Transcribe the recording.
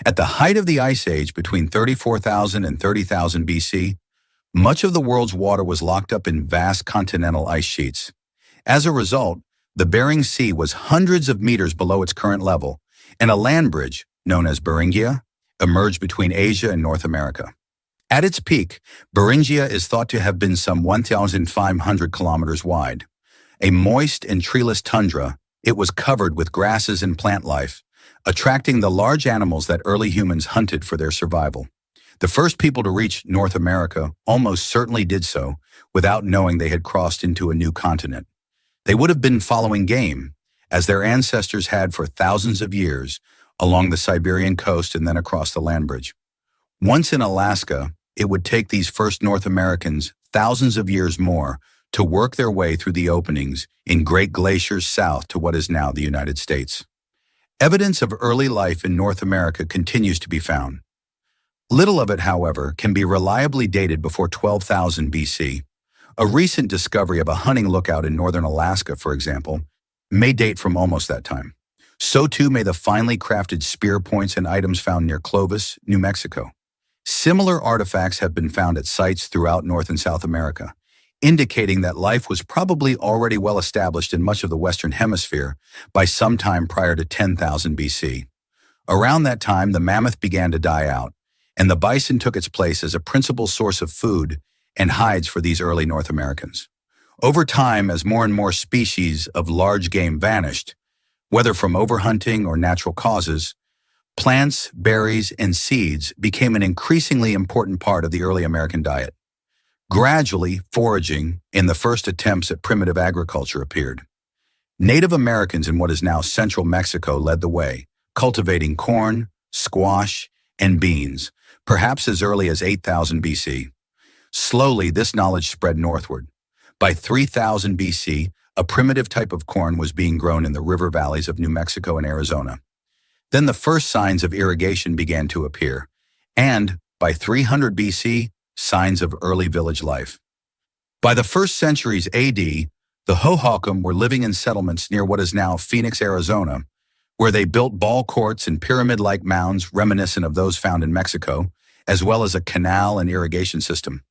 At the height of the Ice Age between 34,000 and 30,000 BC, much of the world's water was locked up in vast continental ice sheets. As a result, the Bering Sea was hundreds of meters below its current level, and a land bridge, known as Beringia, emerged between Asia and North America. At its peak, Beringia is thought to have been some 1,500 kilometers wide. A moist and treeless tundra, it was covered with grasses and plant life, attracting the large animals that early humans hunted for their survival. The first people to reach North America almost certainly did so without knowing they had crossed into a new continent. They would have been following game, as their ancestors had for thousands of years, along the Siberian coast and then across the land bridge. Once in Alaska, it would take these first North Americans thousands of years more to work their way through the openings in great glaciers south to what is now the United States. Evidence of early life in North America continues to be found. Little of it, however, can be reliably dated before 12,000 BC. A recent discovery of a hunting lookout in northern Alaska, for example, may date from almost that time. So too may the finely crafted spear points and items found near Clovis, New Mexico. Similar artifacts have been found at sites throughout North and South America, indicating that life was probably already well established in much of the Western Hemisphere by some time prior to 10,000 BC. Around that time, the mammoth began to die out, and the bison took its place as a principal source of food and hides for these early North Americans. Over time, as more and more species of large game vanished, whether from overhunting or natural causes, plants, berries, and seeds became an increasingly important part of the early American diet. Gradually, foraging and the first attempts at primitive agriculture appeared. Native Americans in what is now central Mexico led the way, cultivating corn, squash, and beans, perhaps as early as 8,000 BC. Slowly, this knowledge spread northward. By 3000 BC, a primitive type of corn was being grown in the river valleys of New Mexico and Arizona. Then the first signs of irrigation began to appear, and by 300 BC, signs of early village life. By the first centuries AD, the Hohokam were living in settlements near what is now Phoenix, Arizona, where they built ball courts and pyramid-like mounds reminiscent of those found in Mexico, as well as a canal and irrigation system.